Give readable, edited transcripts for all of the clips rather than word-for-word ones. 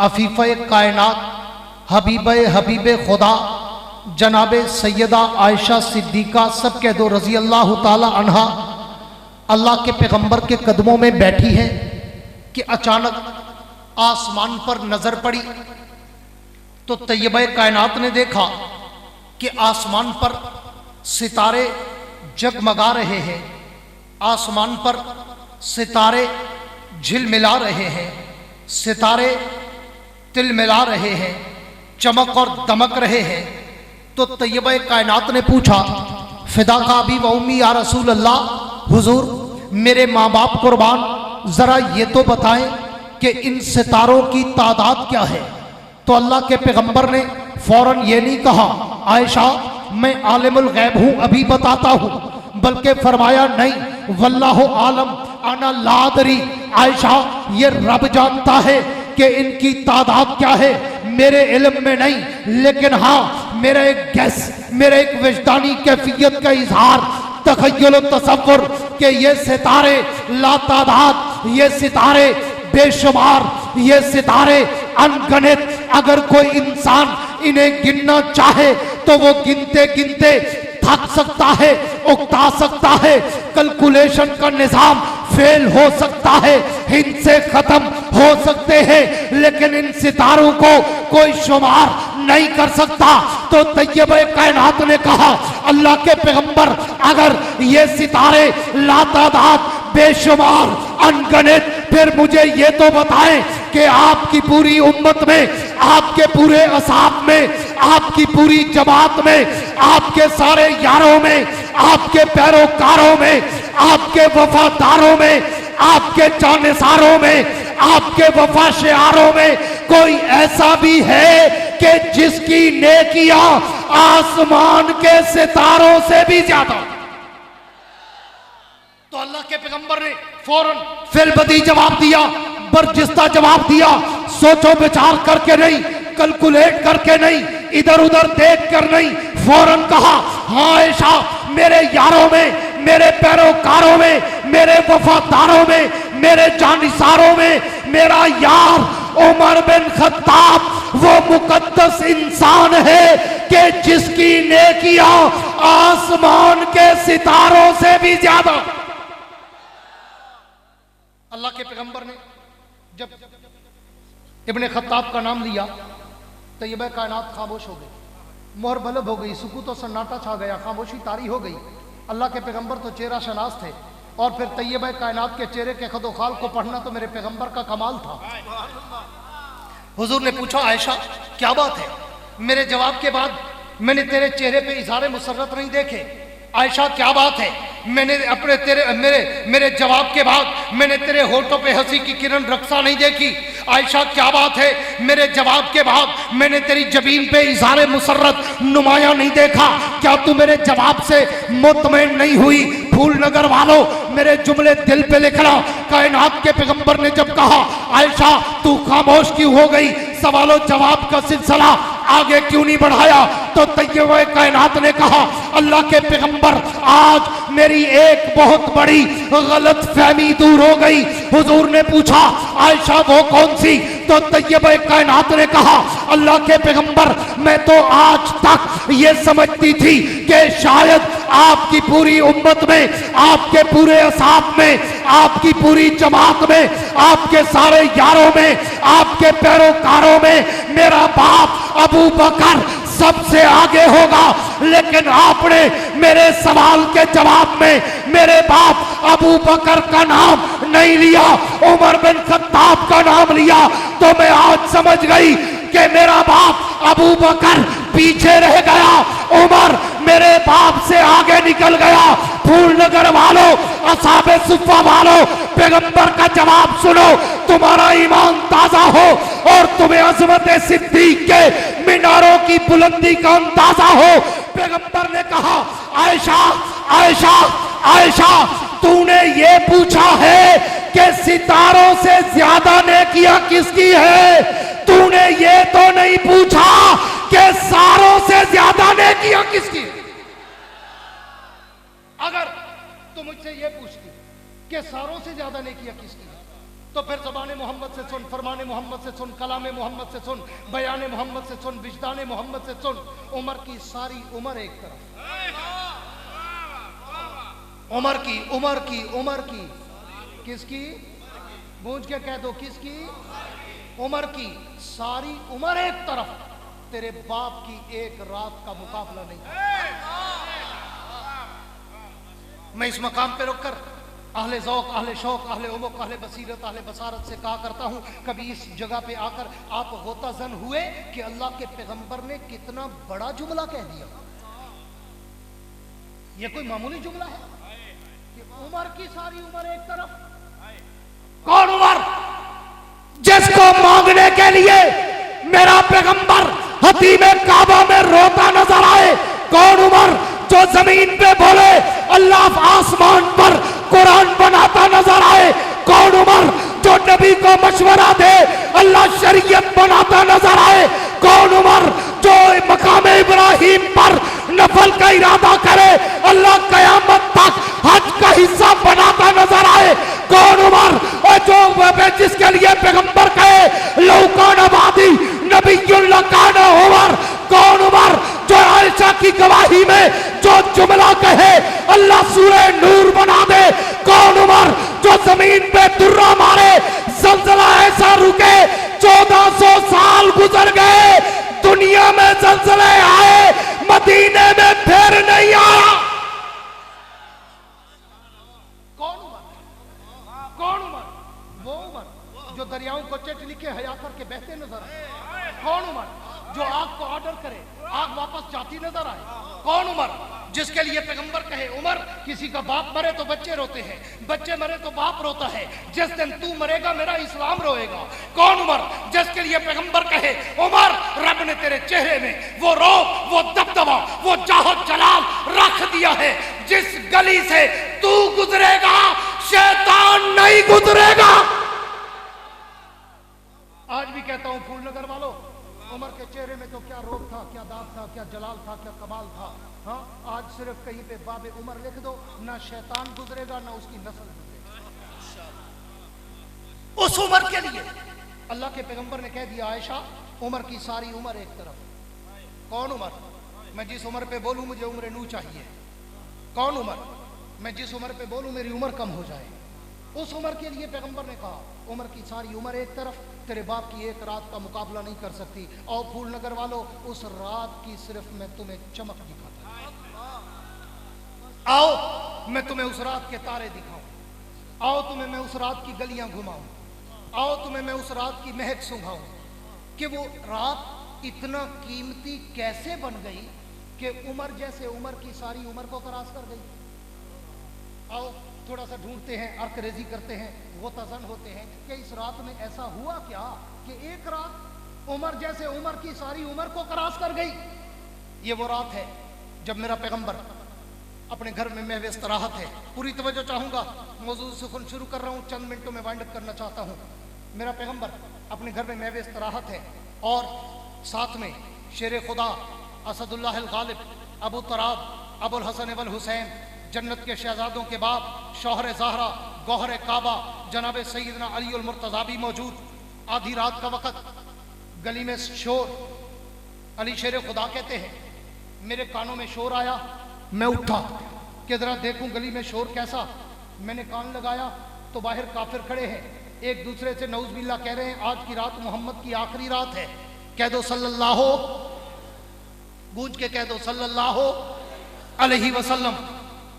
अफीफ़ कायनात हबीब हबीब खुदा जनाब सैयदा आयशा सिद्दीक़ा सब कह दो रज़ी अल्लाह ताला अन्हा अल्लाह के पैगंबर के कदमों में बैठी है कि अचानक आसमान पर नजर पड़ी तो तैयबा कायनात ने देखा कि आसमान पर सितारे जगमगा रहे हैं, आसमान पर सितारे झिलमिला रहे हैं, सितारे तिलमिला रहे हैं, चमक और दमक रहे हैं। तो तैयबा कायनात ने पूछा फिदा का अभी व उम्मी या रसूल अल्लाह, हुजूर मेरे माँ बाप कुर्बान जरा ये तो बताएं कि इन सितारों की तादाद क्या है। तो अल्लाह के पैगंबर ने फौरन ये नहीं कहा आयशा मैं आलिमुल गैब हूं अभी बताता हूं, बल्कि फरमाया नहीं वल्लाहु आलम अना लादरी, आयशा ये रब जानता है कि इनकी तादाद क्या है, मेरे इल्म में नहीं, लेकिन हाँ मेरा एक गैस, मेरा एक विजदानी कैफियत का इजहार, तखय्युल तसव्वुर कि ये सितारे लातादाद, ये सितारे बेशुमार, ये सितारे अनगणित, अगर कोई इंसान इन्हें गिनना चाहे तो वो गिनते गिनते थक सकता है, उकता सकता है, कैलकुलेशन का निजाम फेल हो सकता है, हिंद से खत्म हो सकते हैं, लेकिन इन सितारों को कोई शुमार नहीं कर सकता। तो तैयबा कायनात ने कहा अल्लाह के पैगंबर अगर ये सितारे लातादाद बेशुमार अनगणित, फिर मुझे ये तो बताएं कि आपकी पूरी उम्मत में, आपके पूरे असाब में, आपकी पूरी जमात में, आपके सारे यारों में, आपके पैरोकारों में, आपके वफादारों में, आपके जानिसारों में, आपके वफा शियारों में कोई ऐसा भी है कि जिसकी नेकियां आसमान के सितारों से भी ज्यादा। तो अल्लाह के पैगंबर ने फौरन फिलबदी जवाब दिया, बर्जिस्ता जवाब दिया, सोचो विचार करके नहीं, कैलकुलेट करके नहीं, इधर उधर देख कर नहीं, फौरन कहा हाँ आयशा मेरे यारों में, मेरे पैरोकारों में, मेरे वफादारों में, मेरे जानिसारों में मेरा यार उमर बिन खत्ताब वो मुकद्दस इंसान है कि जिसकी नेकियां आसमान के सितारों से भी ज्यादा। अल्लाह के पैगंबर ने जब इब्ने खत्ताब का नाम लिया तैयबा कायनात खामोश हो गई, मोहर बलब हो गई, सुकूत और सन्नाटा छा गया, खामोशी तारी हो गई। अल्लाह के पैगंबर तो चेहरा शनास थे और फिर तैयबा कायनात के चेहरे के खदोखाल को पढ़ना तो मेरे पैगंबर का कमाल था। हुजूर ने पूछा आयशा क्या बात है, मेरे जवाब के बाद मैंने तेरे चेहरे पे इज़हार मुसर्रत नहीं देखे। आयशा क्या बात है, मैंने अपने मेरे जवाब के बाद मैंने तेरे होठों पे हंसी की किरण रक्सा नहीं देखी। आयशा क्या बात है, मेरे जवाब के बाद मैंने तेरी जबीन पे इज़हार मुसर्रत नुमाया नहीं देखा। क्या तू मेरे जवाब से मुतमईन नहीं हुई? फूल नगर वालों मेरे जुमले दिल पे लिखना। कायनात के पैगंबर ने जब कहा आयशा तू खामोश क्यों हो गई, सवालों जवाब का सिलसिला आगे क्यों नहीं बढ़ाया, तो तैयबा कायनात ने कहा अल्लाह के पैगंबर आज मेरी एक बहुत बड़ी गलत फहमी दूर हो गई। हुजूर ने पूछा आयशा वो कौन सी, तो तैयबा कायनात ने कहा अल्लाह के पैगंबर मैं तो आज तक ये समझती थी कि शायद आपकी पूरी उम्मत में, आपके पूरे असाब में, आपकी पूरी जमात में, आपके सारे यारों में, आपके पैरोकारों में मेरा बाप अबू बकर सबसे आगे होगा, लेकिन आपने मेरे सवाल के जवाब में मेरे बाप अबू बकर का नाम नहीं लिया, उमर बिन खत्ताब का नाम लिया। तो मैं आज समझ गई कि मेरा बाप अबू बकर पीछे रह गया, उमर मेरे बाप से आगे निकल गया। फूल नगर वालों, असहाबे सुफ़ा वालों, पैगंबर का जवाब सुनो, तुम्हारा ईमान ताजा हो और तुम्हें अज़मत सिद्दीक के मीनारों की बुलंदी का अंदाजा हो। पैगंबर ने कहा आयशा आयशा आयशा तूने ये पूछा है कि सितारों से ज्यादा नेकियां किसकी है, तूने ये तो नहीं पूछा कि सारों से ज्यादा नेकियां किसकी है। अगर तुम मुझसे ये पूछती कि सारों से ज्यादा नेकियां किसकी है तो फिर ज़बान मोहम्मद से सुन, फरमान मोहम्मद से सुन, कलाम मोहम्मद से सुन, बयान मोहम्मद से सुन, विजदान मोहम्मद से सुन। उमर की सारी उम्र एक तरफ, उमर की किसकी? गूंज के कह दो, किसकी? उमर की सारी उम्र एक तरफ, तेरे बाप की एक रात का मुकाबला नहीं। मैं इस मकाम पे रुककर अहले ज़ौक़, अहले शौक़, अहले उमुक़, अहले बसीरत, अहले बसारत से कहा करता हूँ, कभी इस जगह पे आकर आप गोताज़न हुए कि अल्लाह के पैगंबर ने कितना बड़ा जुमला कह दिया। ये कोई मामूली जुमला है कि उमर की सारी उम्र एक तरफ। कौन उमर? जिसको मांगने के लिए मेरा पैगंबर हतीमे काबा में रोता नजर आए। कौन उमर? जो जमीन पे बोले अल्लाह आसमान पर कुरान बनाता नजर आए। कौन उमर? जो नबी को मशवरा दे अल्लाह शरीयत बनाता नजर आए। कौन उमर? जो मकाम इब्राहिम पर नफल का इरादा करे अल्लाह कयामत तक हज का हिस्सा बनाता नजर आए। कौन उमर? और जो जिसके लिए पैगंबर कहे लौकान आबादी नबीयुल्लाह काना उमर। कौन उमर? जो आयशा की गवाही में जो जुमला कहे अल्लाह सूरह नूर बना दे। कौन उमर? जो जमीन पे दुर्रा मारे जलजला ऐसा रुके 1400 साल गुजर गए, दुनिया में जलजले आए, मदीने में फिर नहीं आया। कौन उमर? कौन उमर? वो उमर जो दरियाओं को चट लिखे हया करके बहते नजर आए। कौन उमर? जो आग को ऑर्डर करे आग वापस जाती नजर आए। कौन उमर? जिसके लिए पैगंबर कहे उमर किसी का बाप मरे तो बच्चे रोते हैं, बच्चे मरे तो बाप रोता है, जिस दिन तू मरेगा मेरा इस्लाम रोएगा। कौन उमर? जिसके लिए पैगंबर कहे उमर रब ने तेरे चेहरे में वो रौब, वो दबदबा, वो जाहो जलाल रख दिया है, जिस गली से तू गुजरेगा शैतान नहीं गुजरेगा। आज भी कहता हूं फूलनगर वालों, उमर के चेहरे में तो क्या रोब था, क्या दाग था, क्या जलाल था, क्या कमाल था। हाँ, आज सिर्फ कहीं पे बाबे उमर लिख दो, ना शैतान गुजरेगा ना उसकी नस्ल गुजरेगा। उस उमर के लिए अल्लाह के पैगंबर ने कह दिया आयशा उमर की सारी उम्र एक तरफ। कौन उमर? मैं जिस उम्र पे बोलूं मुझे उम्र नू चाहिए। कौन उमर? मैं जिस उम्र पे बोलूं मेरी उम्र कम हो जाए। उस उम्र के लिए पैगंबर ने कहा उमर की सारी उम्र एक तरफ, तेरे बाप की एक रात का मुकाबला नहीं कर सकती। और फूलनगर वालों, उस रात की सिर्फ मैं तुम्हें चमक दिखाता हूं। आओ मैं तुम्हें उस रात के तारे दिखाऊं, आओ तुम्हें मैं उस रात की गलियां घुमाऊं, आओ तुम्हें मैं उस रात की महक सुंघाऊं कि वो रात इतना कीमती कैसे बन गई कि उमर जैसे उमर की सारी उम्र को क्रॉस कर गई। आओ थोड़ा सा ढूंढते हैं, अर्करेजी करते हैं, गोताज़न होते हैं कि इस रात में ऐसा हुआ क्या कि एक रात उमर जैसे उमर की सारी उम्र को क्रॉस कर गई। ये वो रात है जब मेरा पैगंबर अपने घर में महवे इस्तराहत है। पूरी तवज्जो चाहूंगा, मौजूद सुखन शुरू कर रहा हूँ, चंद मिनटों में वाइंड अप करना चाहता हूँ। मेरा पैगंबर अपने घर में महवे इस्तराहत है और साथ में शेर खुदा असदुल्लाह अल गालिब, अबू तराब, अबुल हसन वल हुसैन, जन्नत के शहजादों के बाप, शौहर ज़हरा, गौहर काबा, जनाब सैयदना अली उल मुर्तज़ा भी मौजूद। आधी रात का वक़्त, गली में शोर, अली शेर खुदा कहते हैं, मेरे कानों में शोर आया, मैं उठा कि ज़रा देखूं गली में शोर कैसा। मैंने कान लगाया तो बाहर काफिर खड़े हैं, एक दूसरे से नऊज़ बिल्लाह कह रहे हैं आज की रात मोहम्मद की आखिरी रात है, कह दो सल्लल्लाहु, गूंज के कह दो सल्लल्लाहु अलैहि वसल्लम।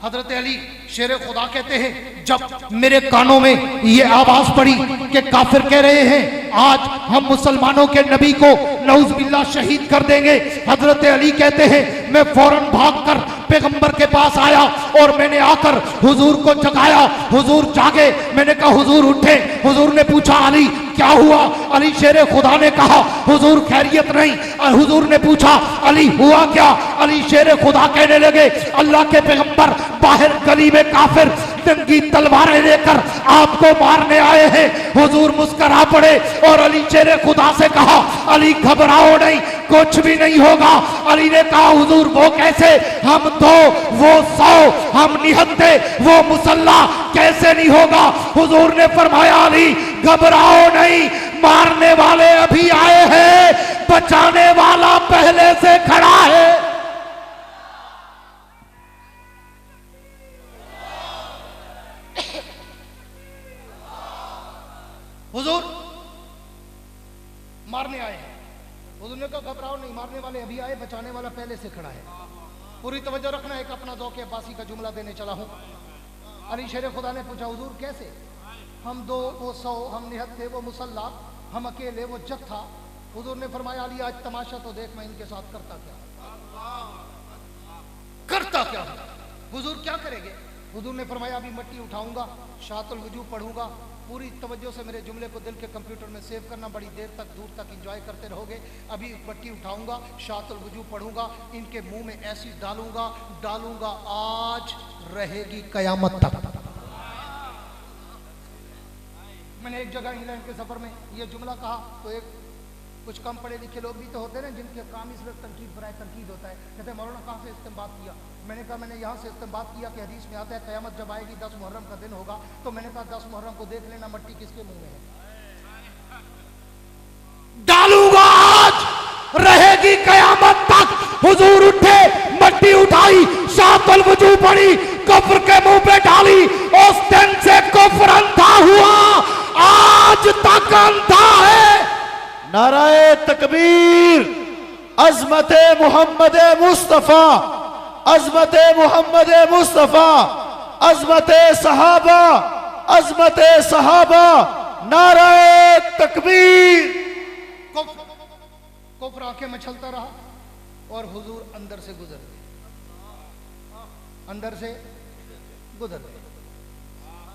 हजरत अली शेर खुदा कहते हैं जब मेरे कानों में ये आवाज पड़ी कि काफिर कह रहे हैं आज हम मुसलमानों के नबी को नऊज़ बिल्लाह शहीद कर देंगे, हजरत अली कहते हैं मैं फौरन भागकर पैगंबर के पास आया और मैंने आकर हुजूर को जगाया। हुजूर जागे, मैंने कहा हुजूर उठे। हुजूर ने पूछा अली क्या हुआ? अली शेर खुदा ने कहा हुजूर खैरियत नहीं। हुजूर ने पूछा अली हुआ क्या? अली शेर खुदा कहने लगे अल्लाह के पैगंबर बाहर गली में काफिर नंगी तलवारें लेकर आपको मारने आए हैं। हुजूर मुस्कुरा पड़े और अली शेर खुदा से कहा अली घबराओ नहीं, कुछ भी नहीं होगा। अली ने कहा हुजूर वो कैसे? हम दो वो 100, हम निहत्ते वो मुसल्ला, कैसे नहीं होगा? हुजूर ने फरमाया अली घबराओ नहीं, मारने वाले अभी आए हैं, बचाने वाला पहले से खड़ा है। हुजूर मारने आए हैं। हुजूर ने कहा घबराओ नहीं, मारने वाले अभी आए, बचाने वाला पहले से खड़ा है। पूरी तवज्जो रखना, एक अपना ज़ौक़ अब्बासी का जुमला देने चला हूँ। अली शेर खुदा ने पूछा हुजूर कैसे? हम 2 वो 100, हम निहत थे वो मुसल्ला, हम अकेले वो जत्था। हुजूर ने फरमाया अली आज तमाशा तो देख, मैं इनके साथ करता क्या हूँ। हुजूर क्या करेंगे? हुजूर ने फरमाया अभी मट्टी उठाऊंगा, शातुल वजू पढ़ूंगा। पूरी तवज्जो से मेरे जुमले को दिल के कंप्यूटर में सेव करना, बड़ी देर तक दूर तक एंजॉय करते रहोगे। अभी मट्टी उठाऊंगा, शातुल वजू पढ़ूंगा, इनके मुंह में ऐसी डालूंगा आज रहेगी कयामत तक। मैंने एक जगह इंग्लैंड के सफर में ये जुमला कहा तो एक कुछ कम पढ़े लिखे लोग भी तो होते हैं ना जिनके काम ही सिर्फ तनकीद बराए तनकीद होता है, कहते हैं मौलाना कहाँ से इस्तेमाल किया? मैंने कहा मैंने यहाँ से इस्तेमाल किया कि हदीस में आता है क़यामत जब आएगी 10 मुहर्रम का दिन होगा, तो मैंने कहा 10 मुहर्रम को देख लेना मट्टी किसके मुंह में है। डालूंगा आज रहेगी कयामत तक। हुजूर उठे, मट्टी उठाई, शातुल वजू पड़ी, कुफ्र के मुंह पे डाली। उस दिन से कुफ्र अंधा हुआ, आज तक अंधा है। नाराए तकबीर, अज़मत मोहम्मद मुस्तफ़ा, अज़मत मोहम्मद मुस्तफ़ा, अज़मत सहाबा, अज़मत सहाबा, नाराए तकबीर। कुफ्र आंखें में चलता रहा और हुजूर अंदर से गुजर गए, अंदर से गुजर गए।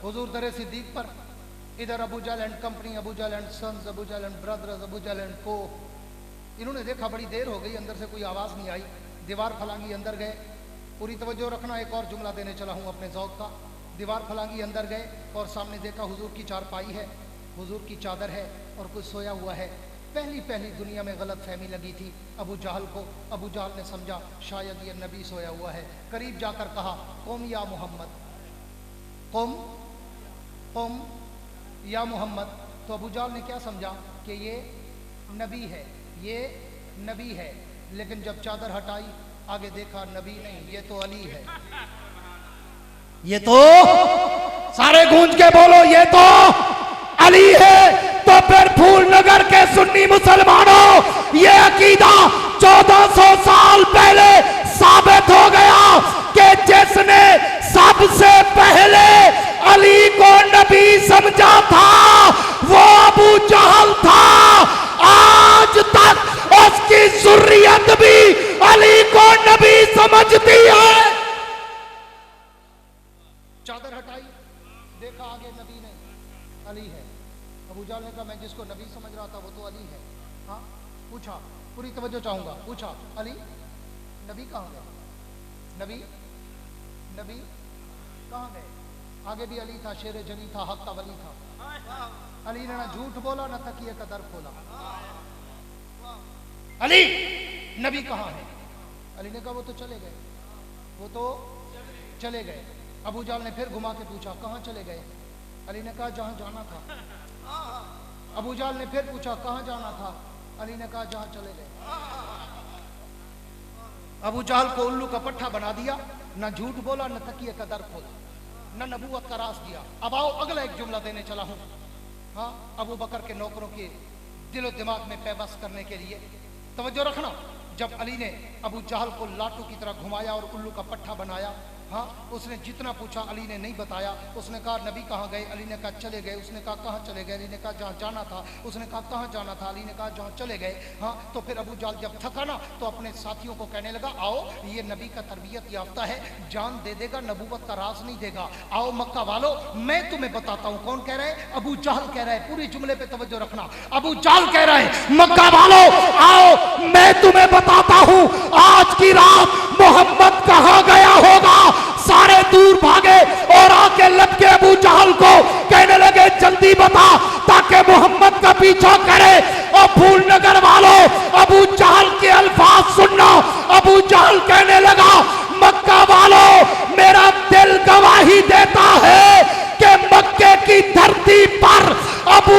हुजूर दरे सिद्दीक पर, इधर Abu Jahl and company, Abu Jahl and sons, Abu Jahl and brothers, Abu Jahl and co. इन्होंने देखा बड़ी देर हो गई, अंदर से कोई आवाज़ नहीं आई, दीवार फलांगी अंदर गए। पूरी तवज्जो रखना, एक और जुमला देने चला हूँ अपने ज़ौक़ का। दीवार फलांगी अंदर गए और सामने देखा हुजूर की चारपाई है, हुजूर की चादर है और कुछ सोया हुआ है। पहली दुनिया में गलत फहमी लगी थी अबू जहल को। अबू जहल ने समझा शायद ये नबी सोया हुआ है। करीब जाकर कहा कुम या मोहम्मद, कुम या मोहम्मद। तो अबू जहल ने क्या समझा कि ये नबी है, ये नबी है। लेकिन जब चादर हटाई आगे देखा नबी नहीं, ये तो अली है। ये तो सारे गूंज के बोलो, ये तो अली है। तो फिर फूलनगर के सुन्नी मुसलमानों, ये अकीदा 1400 साल पहले साबित हो गया कि जिसने सबसे पहले अली को नबी समझा था वो अबू जहल था। आज तक उसकी ज़ुर्रियत भी अली को नबी समझती है। चादर हटाई, देखा आगे नबी नहीं, अली है। अबू जहल ने कहा मैं जिसको नबी समझ रहा था वो तो अली है। हाँ, पूछा, पूरी तवज्जो चाहूंगा, पूछा अली नबी कहाँ गए? नबी कहाँ गए? आगे भी अली था, शेर जली था, हक का वली था। अली ने ना झूठ बोला ना तकिए का दर खोला। अली नबी कहाँ है? अली ने कहा वो तो चले गए, वो तो चले गए। अबू जहल ने फिर घुमा के पूछा कहाँ चले गए? अली ने कहा जहां जाना था। अबू जहल ने फिर पूछा कहाँ जाना था? अली ने कहा जहां चले गए। अबू जहल को उल्लू का पट्टा बना दिया, न झूठ बोला न तकिए का दर खोला, न नबूवत का राज दिया। अब आओ अगला एक जुमला देने चला हूं। हाँ, अबू बकर के नौकरों के दिलो दिमाग में पैबस करने के लिए तवज्जो रखना। जब अली ने अबू जहल को लाटू की तरह घुमाया और उल्लू का पट्टा बनाया, हाँ, उसने जितना पूछा अली ने नहीं बताया। उसने कहा नबी कहाँ गए? अली ने कहा चले गए। उसने कहा कहाँ चले गए? अली ने कहा जहाँ जाना था। उसने कहा कहाँ जाना था? अली ने कहा जहाँ चले गए। हाँ, तो फिर अबू जहल जब थका ना तो अपने साथियों को कहने लगा आओ ये नबी का तरबियत याफ्ता है, जान दे देगा, नबूवत का राज नहीं देगा। आओ मक्का वालों मैं तुम्हें बताता हूँ। कौन कह रहा है? अबू जहल कह रहा है। पूरी जुमले पे तवज्जो रखना। अबू जहल कह रहा है मक्का वालों आओ मैं तुम्हें बताता हूँ आज की रात मोहम्मद कहाँ गया होगा। सारे दूर भागे और आके लपके अबू जहल को कहने लगे जल्दी बता ताकि मोहम्मद का पीछा करे। और फूलनगर वालों अबू जहल के अल्फाज सुनना। अबू जहल कहने लगा मक्का वालों मेरा दिल गवाही देता है कि मक्के की धरती पर अबू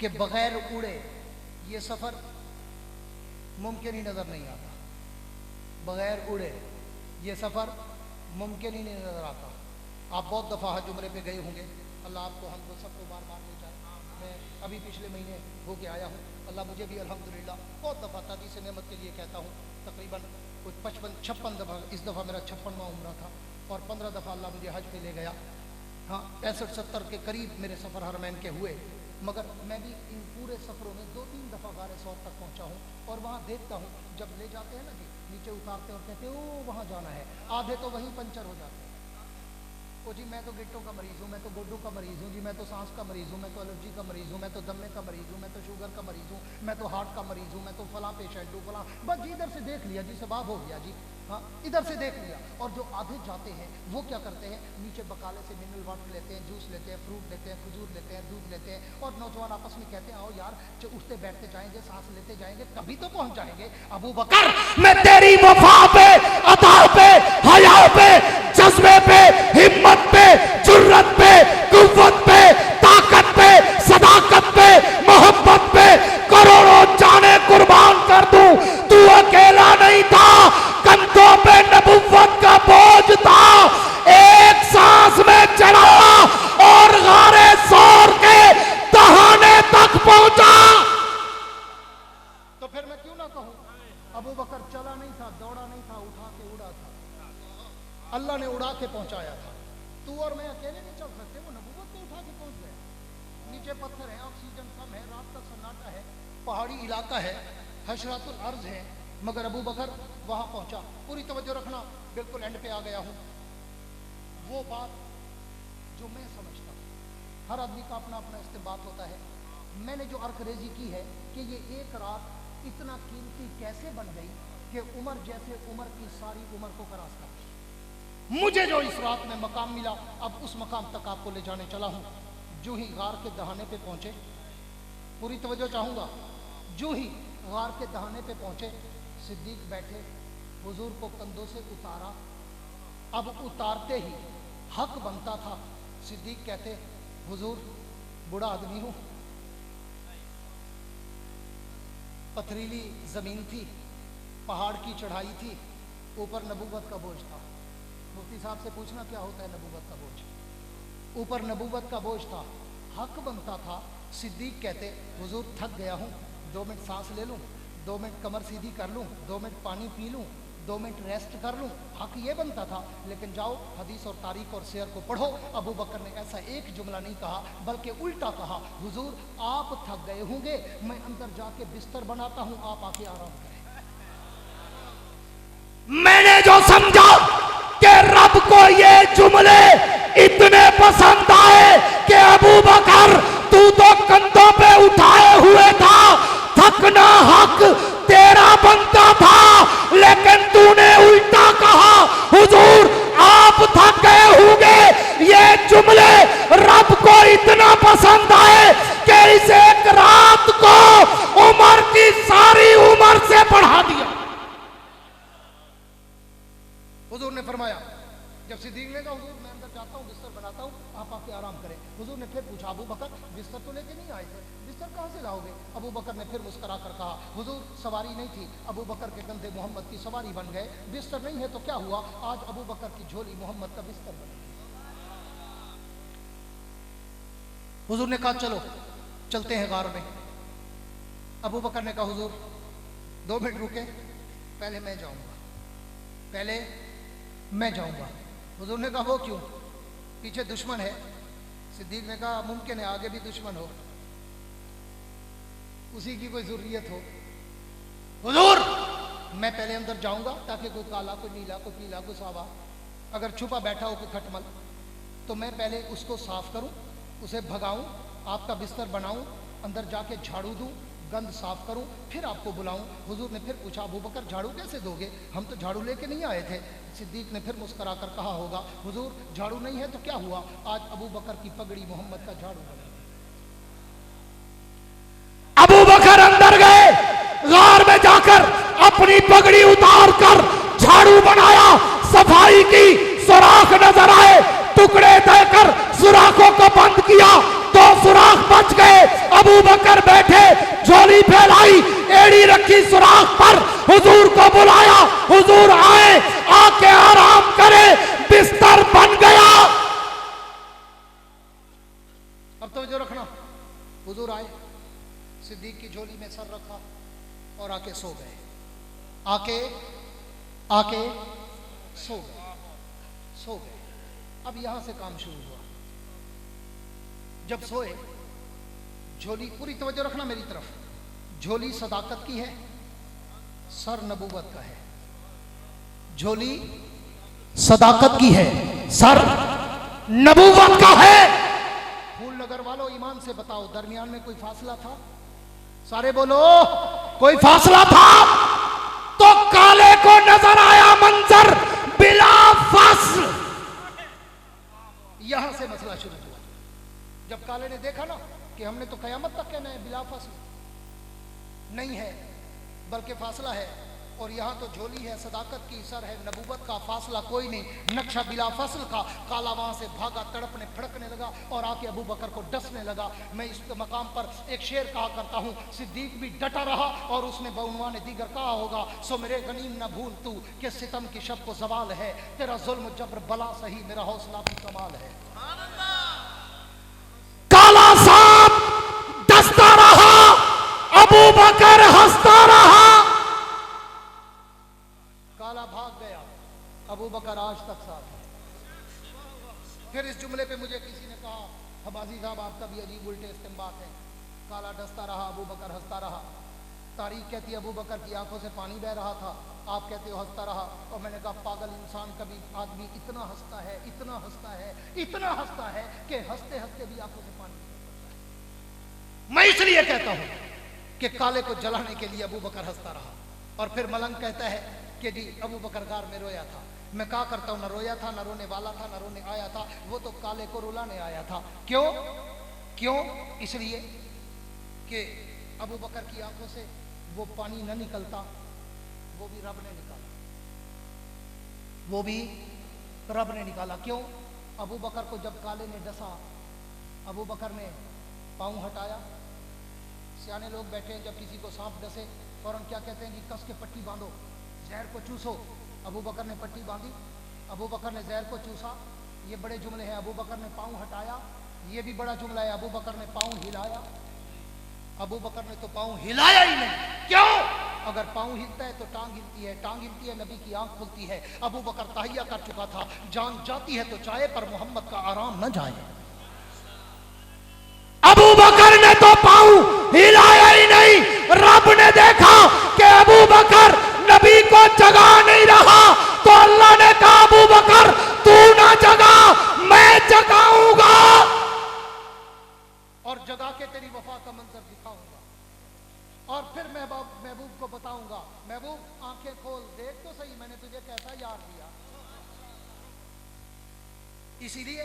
कि बगैर उड़े ये सफर मुमकिन ही नजर नहीं आता, बगैर उड़े ये सफर मुमकिन ही नहीं नजर आता। आप बहुत दफा हज उम्रे पे गए होंगे, अल्लाह आपको हमको सबको बार बार ले जाए। मैं अभी पिछले महीने होके आया हूँ, अल्लाह मुझे भी अल्हम्दुलिल्लाह बहुत दफ़ा तादीस नेमत के लिए कहता हूँ, तकरीबन कुछ 55-56 दफ़ा, इस दफ़ा मेरा 56वां उम्रा था और 15 दफ़ा अल्लाह मुझे हज पे ले गया। हाँ 65-70 के करीब मेरे सफ़र हरमैन के हुए, मगर मैं भी इन पूरे सफ़रों में 2-3 दफ़ा गारे सौर तक पहुँचा हूँ और वहाँ देखता हूँ जब ले जाते हैं ना जी, नीचे उतारते और कहते हैं ओ वहाँ जाना है, आधे तो वहीं पंचर हो जाते हैं। ओ जी मैं तो गिट्टों का मरीज़ हूँ, मैं तो गोड्डों का मरीज़ हूँ जी, मैं तो सांस का मरीज़ हूँ, मैं तो एलर्जी का मरीज़ हूँ, मैं तो दमे का मरीज़ हूँ, मैं तो शुगर का मरीज़ हूँ, मैं तो हार्ट का मरीज़ हूँ, मैं तो फलां पेशेंट हूँ फलां, बस जी इधर से देख लिया जी, सबाब हो गया जी, हाँ इधर से देख लिया। और जो आधे जाते हैं वो क्या करते हैं, नीचे बकाले से मिनरल वाटर लेते हैं, जूस लेते हैं, फ्रूट लेते हैं, खजूर लेते हैं, दूध लेते हैं और नौजवान आपस में कहते हैं आओ यार उठते बैठते जाएंगे, सांस लेते जाएंगे, कभी तो पहुंच जाएंगे। अबू बकर मैं तेरी वफा पे, अता पे, हया पे, जज्बे पे, हिम्मत पे, जुर्रत पे, कुव्वत पे, ताकत पे, सदाकत पे, मोहब्बत पे करोड़ों जाने कुर्बान कर दूं। तू अकेला नहीं था, कंधों पे नबुव्वत का बोझ था, एक सांस में चढ़ा और गारे सौर के दहाने तक पहुंचा। तो फिर मैं क्यों ना कहूं, अबू बकर चला नहीं था, दौड़ा नहीं था, उठा के उड़ा था, अल्लाह ने उड़ा के पहुंचाया था। तू और मैं अकेले नहीं चल सकते, वो नबूवत पे उठा के पहुंच गए। नीचे पत्थर है, ऑक्सीजन कम है, रात का सन्नाटा है, पहाड़ी इलाका है, हशरातुल अर्ज है, मगर अबू बकर वहां पहुंचा। पूरी तवज्जो रखना, बिल्कुल एंड पे आ गया हूं। वो बात जो मैं समझता हूं, हर आदमी का अपना अपना इस्तेमाल होता है। मैंने जो अर्करेजी की है कि ये एक रात इतना कीमती कैसे बन गई कि उमर जैसे उमर की सारी उम्र को क्रॉस कर गई। मुझे जो इस रात में मकाम मिला, अब उस मकाम तक आपको ले जाने चला हूं। जो ही गार के दहाने पे पहुंचे, पूरी तवज्जो चाहूंगा, जो ही गार के दहाने पे पहुंचे, सिद्दीक बैठे, हुजूर को कंधों से उतारा। अब उतारते ही हक बनता था, सिद्दीक कहते हुजूर बूढ़ा आदमी हूं, पथरीली जमीन थी, पहाड़ की चढ़ाई थी, ऊपर नबूवत का बोझ था। मुफ्ती साहब से पूछना क्या होता है नबूवत का बोझ, ऊपर नबूवत का बोझ था, हक बनता था। सिद्दीक कहते हुजूर थक गया हूँ, 2 मिनट सांस ले लूँ, 2 मिनट कमर सीधी कर लूँ, 2 मिनट पानी पी लूँ, 2 मिनट रेस्ट कर लूँ, हक ये बनता था। लेकिन जाओ हदीस और तारीख और शेर को पढ़ो, अबू बकर ने ऐसा एक जुमला नहीं कहा, बल्कि उल्टा कहा, हुजूर आप थक गए होंगे, मैं अंदर जाके बिस्तर बनाता हूँ, आप आके आराम करें। मैंने जो समझा कि रब को ये जुमले इतने पसंद आए कि अबू बकर तू तो कंधों पे उठाए हुए था, थकना हक तेरा बनता था, लेकिन तूने उल्टा कहा हुजूर आप थक गए होंगे। ये जुमले रब को इतना पसंद आए कि इस एक रात को उमर की सारी उम्र से बढ़ा दिया। हुजूर ने फरमाया, जब सिद्दीक ने कहा हुजूर मैं अंदर जाता हूँ, बिस्तर बनाता हूँ, आप आके आराम करें। हुजूर ने फिर पूछा अबू बकर बिस्तर तो लेके नहीं आए थे, बिस्तर कहाँ से लाओगे? अबू बकर ने फिर मुस्कुरा कर कहा हुजूर सवारी नहीं थी, अबू बकर के कंधे मोहम्मद की सवारी बन गए, बिस्तर नहीं है तो क्या हुआ, आज अबू बकर की झोली मोहम्मद का बिस्तर बन गई। हुजूर ने कहा चलो चलते हैं गार में। अबू बकर ने कहा हुजूर 2 मिनट रुके, पहले मैं जाऊंगा, पहले मैं जाऊंगा। हुजूर ने कहा वो क्यों, पीछे दुश्मन है। सिद्दीक ने कहा मुमकिन है आगे भी दुश्मन हो, उसी की कोई जरूरियत हो। हुजूर मैं पहले अंदर जाऊंगा ताकि कोई काला, कोई नीला, कोई पीला, कोई सावा अगर छुपा बैठा हो कोई खटमल, तो मैं पहले उसको साफ करूं, उसे भगाऊं, आपका बिस्तर बनाऊं, अंदर जाके झाड़ू दूं, गंद साफ करूं, फिर आपको बुलाऊं। हुजूर ने फिर पूछा अबू बकर झाड़ू कैसे दोगे, हम तो झाड़ू लेके नहीं आए थे। सिद्दीक ने फिर मुस्कुरा कर कहा होगा हुजूर झाड़ू नहीं है तो क्या हुआ, आज अबू बकर की पगड़ी मोहम्मद का झाड़ू बना। अबू बकर अंदर गए, गार में जाकर अपनी पगड़ी उतार कर झाड़ू बनाया, सफाई की, सुराख नजर आए, टुकड़े देकर सुराखों को बंद किया, 2 सुराख बच गए, की सुराख पर हुजूर को बुलाया, हुजूर आए, आके आराम करे, बिस्तर बन गया। अब तो जो रखना, हुजूर आए, सिद्दीक की झोली में सर रखा और आके सो गए, आके सो गए। अब यहां से काम शुरू हुआ। जब सोए, झोली, पूरी तवज्जो रखना मेरी तरफ, झोली सदाकत की है, सर नबूवत का है। झोली सदाकत की है, सर नबूवत का है। फूल नगर वालों, ईमान से बताओ, दरमियान में कोई फासला था? सारे बोलो, कोई फासला था? तो काले को नजर आया मंजर बिला फासल। यहां से मसला शुरू हुआ। जब काले ने देखा ना कि हमने तो कयामत तक कहना है बिला फासल, नहीं है बल्कि फासला है, और यहाँ तो झोली है सदाकत की, सर है नबूवत का, फासला कोई नहीं, नक्शा बिला फसल का। काला वहां से भागा, तड़पने फड़कने लगा और आके अबू बकर को डसने लगा। मैं इस मकाम पर एक शेर कहा करता हूँ, सिद्दीक भी डटा रहा और उसने बउनवान दीगर कहा होगा, सो मेरे गनीम न भूल तू कि सितम की शब को जवाल है, तेरा जुल्म जबर बला सही, मेरा हौसला भी कमाल है। काला सांप डसता रहा, अबू बकर हंसता रहा। काला भाग गया, अबू बकर आज तक साथ है। फिर इस जुमले पे मुझे किसी ने कहा, हबाजी साहब आपका भी अजीब उल्टे इस्तेमाल है। काला डसता रहा, अबू बकर हंसता रहा। तारीख कहती है अबू बकर की आंखों से पानी बह रहा था, आप कहते हो हंसता रहा। और मैंने कहा पागल इंसान, कभी आदमी इतना हंसता है, इतना हंसता है, इतना हंसता है कि हंसते हंसते भी आंखों से पानी बहता है। मैं इसलिए कहता हूं कि काले को जलाने के लिए अबू बकर हंसता रहा। और फिर मलंग कहता है कि जी अबू बकर गार में रोया था। मैं कहा करता हूं, न रोया था, न रोने वाला था, न रोने आया था, वो तो काले को रुलाने आया था। क्यों? इसलिए कि अबू बकर की आंखों से वो पानी न निकलता, वो भी रब ने निकाला, वो भी रब ने निकाला। क्यों? अबू बकर को जब काले ने डसा, अबू बकर ने पाँव हटाया। सियाने लोग बैठे हैं, जब किसी को सांप डसे फौरन क्या कहते हैं कि कस के पट्टी बांधो, जहर को चूसो। अबू बकर ने पट्टी बांधी, अबू बकर ने जहर को चूसा। ये बड़े जुमले हैं। अबू बकर ने पाँव हटाया, ये भी बड़ा जुमला है। अबू बकर ने पाँव हिलाया, अबू बकर ने तो पाँव हिलाया ही नहीं। क्यों? अगर पाँव हिलता है तो टांग हिलती है, टांग हिलती है नबी की आंख खुलती है। अबू बकर ताहिया कर चुका था, जान जाती है तो चाहे पर मोहम्मद का आराम न जाए। अबू बकर ने तो पाँव हिलाया ही नहीं। रब ने देखा कि अबू बकर नबी को जगा नहीं रहा, तो अल्लाह ने कहा अबू बकर तू ना जगा, मैं जगाऊंगा और जगा के तेरी वफा का मंजर दिखाऊंगा। और फिर महबूब को बताऊंगा, महबूब आंखें खोल, देख तो सही मैंने तुझे कैसा यार दिया। इसीलिए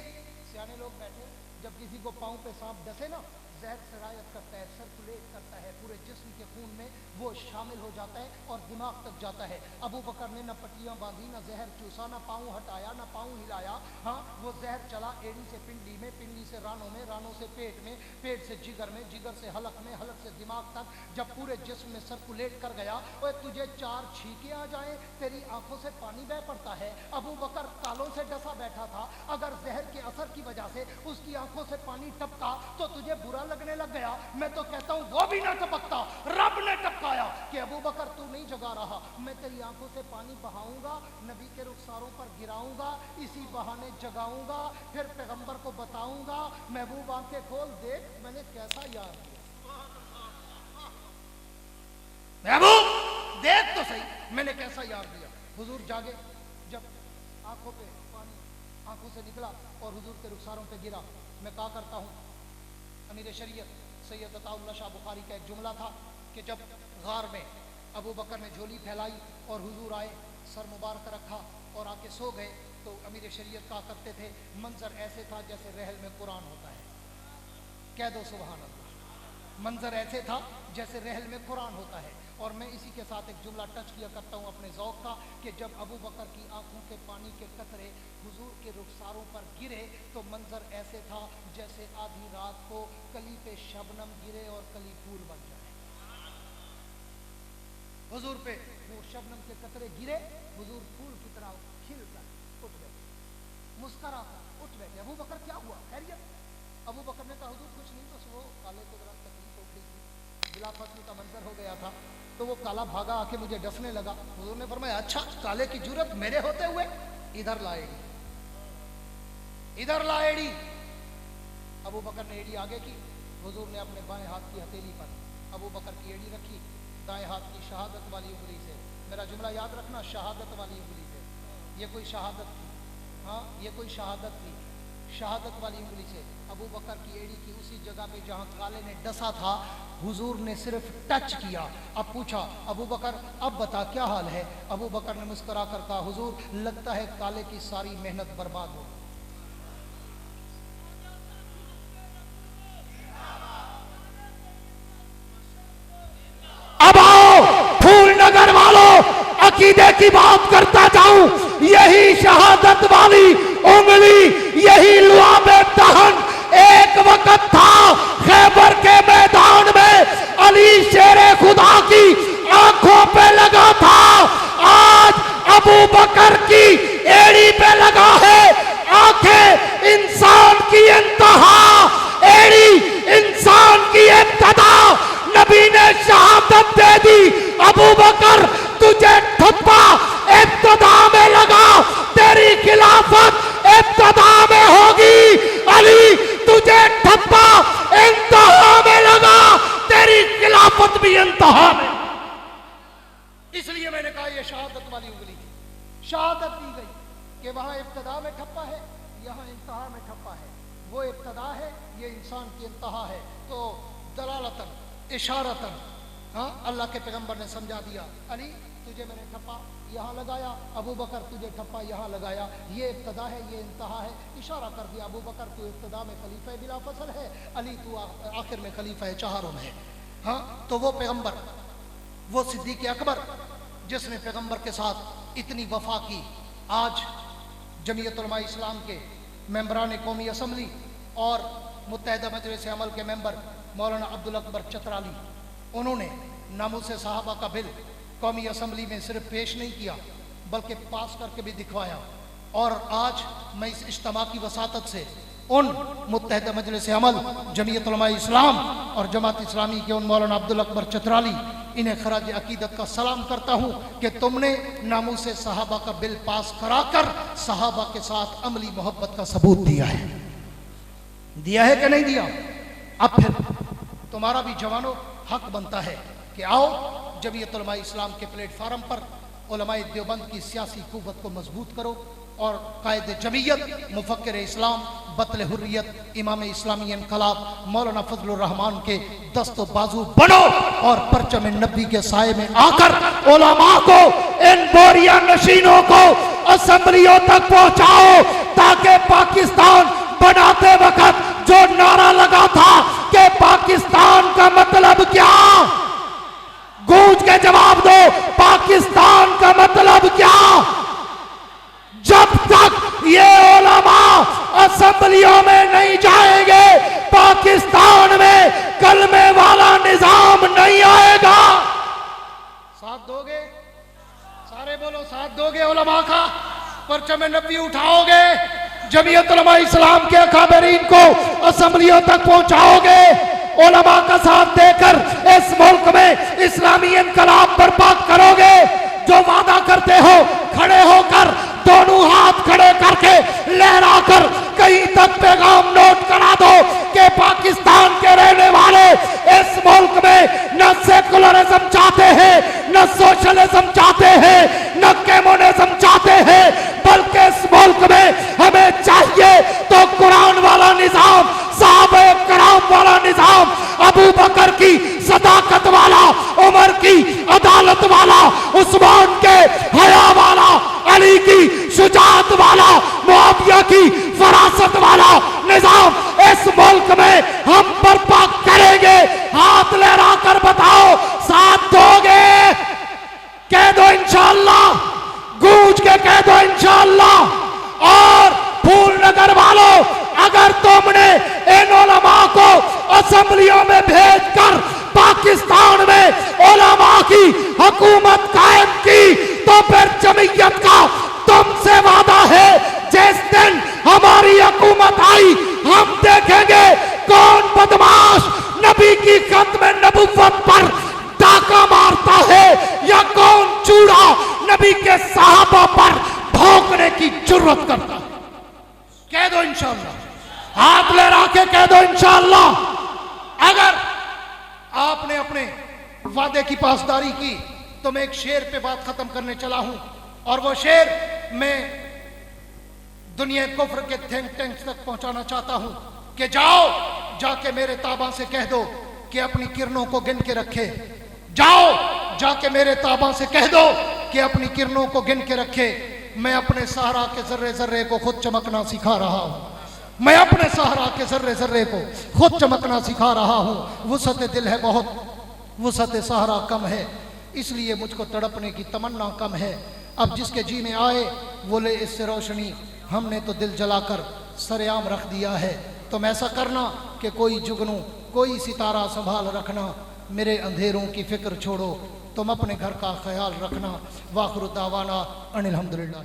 सियाने लोग बैठे, जब किसी को पाँव पे सांप डसे ना, जहर सरायत करता है, सर्कुलेट करता है पूरे जिस्म के खून में, वो शामिल हो जाता है और दिमाग तक जाता है। अबू बकर ने न पट्टियां बांधी, न जहर चूसा, न पाँव हटाया, न पाँव हिलाया। हाँ, वो जहर चला एड़ी से पिंडी में, पिंडी से रानों में, रानों से पेट में, पेट से जिगर में, जिगर से हलक में, हलक से दिमाग तक, जब पूरे जिस्म में सर्कुलेट कर गया। और तुझे 4 छींके आ जाए, तेरी आंखों से पानी बह पड़ता है। अबू बकर कालों से डसा बैठा था, अगर जहर के असर की वजह से उसकी आंखों से पानी टपका तो तुझे बुरा लगने लग गया। मैं तो कहता हूं वो भी ना टपकता, रब ने टपकाया कि अबू बकर तू नहीं जगा रहा, मैं तेरी आंखों से पानी बहाऊंगा, नबी के रुखसारों पर गिराऊंगा, इसी बहाने जगाऊंगा, फिर पैगंबर को बताऊंगा, महबूब आंखें खोल, देख मैंने कैसा यार दिया। महबूब देख तो सही मैंने कैसा यार दिया। हुजूर जागे, जब आंखों पे पानी आंखों से निकला और हुजूर के रुखसारों पे गिरा। मैं कहा करता हूँ, अमीर शरीयत सैयद अताउल्लाह शाह बुखारी का एक जुमला था कि जब गार में अबू बकर ने झोली फैलाई और हुजूर आए, सर मुबारक रखा और आके सो गए, तो अमीर शरीयत कहा करते थे मंजर ऐसे था जैसे रहल में कुरान होता है। कह दो सुभान अल्लाह। मंजर ऐसे था जैसे रहल में कुरान होता है। और मैं इसी के साथ एक जुमला टच किया करता हूँ अपने ज़ौक़ का कि जब अबू बकर की आंखों के पानी के कतरे हुजूर के रुखसारों पर गिरे तो मंजर ऐसे था जैसे आधी रात को कली पे शबनम गिरे और कली फूल बन जाए। हुजूर पे वो शबनम के कतरे गिरे, हुजूर फूल की तरह खिल कर उठ बैठे, मुस्कुरा कर उठ बैठे। अबू बकर क्या हुआ, खैरियत? अबू बकर ने कहा हुजूर कुछ नहीं, बस वो काले को जरा तकलीफ हो गई थी, बिला फसल का मंजर हो गया था, तो वो काला भागा आके मुझे डसने लगा। हुजूर ने फरमाया अच्छा, काले की जरूरत मेरे होते हुए, इधर ला एड़ी, इधर ला एड़ी। अबू बकर ने एड़ी आगे की, हुजूर ने अपने बाएं हाथ की हथेली पर अबू बकर की एड़ी रखी, दाएं हाथ की शहादत वाली उंगली से, मेरा जुमला याद रखना, शहादत वाली उंगली से, ये कोई शहादत थी, हाँ ये कोई शहादत थी, शहादत वाली उंगली से अबू बकर की एड़ी की उसी जगह पे जहां काले ने डसा था, हुजूर ने सिर्फ टच किया। अब पूछा अबू बकर अब बता क्या हाल है? अबू बकर ने मुस्कुरा कर कहा हुजूर लगता है काले की सारी मेहनत बर्बाद हो। अब आओ फूल नगर वालों, अकीदे की बात करता जाऊं, यही शहादत वाली उंगली, यही लुआबे दहन एक वक्त था खैबर के मैदान में अली शेरे खुदा की आंखों पे लगा था, आज अबू बकर की एड़ी पे लगा है। आंखें इंसान की इंतहा, एड़ी इंसान की इब्तदा। नबी ने शहादत दे दी, अबू बकर तुझे ठप्पा इब्तदा में लगा, तेरी खिलाफत इब्तदा में होगी। अली तुझे ठप्पा इंतहा में लगा, तेरी खिलाफत भी इंतहा में। इसलिए मैंने कहा ये शहादत वाली उंगली थी, शहादत दी गई कि वहां इब्तदा में ठप्पा है, यहाँ इंतहा में ठप्पा है, वो इब्तदा है, ये इंसान की इंतहा है। तो दलालतन इशारतन हाँ अल्लाह के पैगंबर ने समझा दिया, अली तुझे मैंने ठप्पा यहाँ लगाया, अबू बकर तुझे ठप्पा यहाँ लगाया, ये इब्तदा है, ये इंतहा है। इशारा कर दिया अबू बकर तू इब्तदा में खलीफा बिला फसल है, अली तू आखिर में खलीफा चारों में है। हाँ तो वो पैगंबर, वो सिद्दीक अकबर जिसने पैगंबर के साथ इतनी वफा की, आज जमीयत उलमा इस्लाम के मेंबरान कौमी असम्बली और मुत्तहिदा मजलिस अमल के मेंबर मौलाना अब्दुल अकबर चतराली, उन्होंने नामूस सहाबा का बिल कौमी असम्बली में सिर्फ पेश नहीं किया बल्कि पास करके भी दिखवाया। और आज मैं इस इज्तिमा की वसातत से उन मुत्तहिदा मजलिस अमल जमीयत उलमा इस्लाम और जमात इस्लामी के उन मौलाना अब्दुल अकबर चतराली, इन्हें खराज अकीदत का सलाम करता हूँ कि तुमने नामूस सहाबा का बिल पास कराकर सहाबा के साथ अमली मोहब्बत का सबूत दिया है। दिया है कि नहीं दिया? अब फिर तुम्हारा भी जवानों हक बनता है कि आओ जमीयत उलमा इस्लाम के प्लेटफार्म पर उलमाए देवबंद की सियासी कुव्वत को मजबूत करो और कायदे जमीयत, मुफक्किर इस्लाम, बतले हुर्रियत, इमाम इस्लामी इनकलाब मौलाना फजलुर रहमान के दस्तो बाजू बनो और परचम नबी के साए में आकर उलमा को, इन बोरिया नशीनों को असेंबलियों तक पहुंचाओ, ताकि पाकिस्तान बनाते वक्त जो नारा लगा था कि पाकिस्तान का मतलब क्या, गूंज के जवाब दो, पाकिस्तान का मतलब क्या? जब तक ये उलमा असेंबलियों में नहीं जाएंगे, पाकिस्तान में कलमे वाला निजाम नहीं आएगा। साथ दोगे? सारे बोलो साथ दोगे? उलमा का परचम नबी उठाओगे, जमीयत उलमा इस्लाम के अकाबरीन को असेंबलियों तक पहुंचाओगे, उलमा का साथ देकर इस मुल्क में इस्लामी इनकलाब बर्पा करोगे। जो वादा करते हो खड़े होकर दोनों हाथ खड़े करके लहराकर कहीं तक पैगाम नोट करा दो कि पाकिस्तान के रहने वाले इस मुल्क में न सेकुलरिज्म चाहते हैं, न सोशलिज्म चाहते हैं, न कम्युनिज्म चाहते हैं, बल्कि इस मुल्क में हमें चाहिए तो कुरान वाला निजाम, साहबे कराम वाला निजाम, अबू बकर की सदाकत वाला, उमर की अदालत वाला, उस्मान के हया वाला, अली की शुजाअत वाला, मुआविया की फरासत वाला निजाम इस मुल्क में हम बर्पा करेंगे। हाथ लहरा कर बताओ साथ दोगे? कह दो इंशाअल्लाह, गूंज के कह दो इंशाअल्लाह। और फूल नगर वालों, अगर तुमने इन उलमा को असेंबलियों में भेजकर पाकिस्तान में उलमा की हुकूमत हुकूमत आई, हम देखेंगे कौन बदमाश नबी की खत्म नबुव्वत पर डाका मारता है या कौन चूड़ा नबी के सहाबा पर भौंकने की जुर्रत करता है। कह दो इंशाअल्लाह, हाथ ले रहा के कह दो इंशाअल्लाह। अगर आपने अपने वादे की पासदारी की तो मैं एक शेर पे बात खत्म करने चला हूं, और वो शेर मैं दुनिया कुफ्र के थिंक टैंक्स तक पहुंचाना चाहता हूं कि जाओ जाके मेरे ताबा से कह दो कि अपनी किरणों को गिन के रखे। जाओ जाके मेरे ताबा से कह दो कि अपनी किरणों को गिन के रखे। मैं अपने सहरा के जर्रे जर्रे को खुद चमकना सिखा रहा हूं। मैं अपने सहरा के जर्रे जर्रे को खुद चमकना सिखा रहा हूं। वुसअत दिल है बहुत, वुसअत सहरा कम है, इसलिए मुझको तड़पने की तमन्ना कम है। अब जिसके जी में आए वो ले इससे रोशनी, हमने तो दिल जलाकर सरेआम रख दिया है। तुम ऐसा करना कि कोई जुगनू कोई सितारा संभाल रखना, मेरे अंधेरों की फिक्र छोड़ो, तुम अपने घर का ख्याल रखना। वाखिर दावाना अनिल हम्दुलिल्लाह।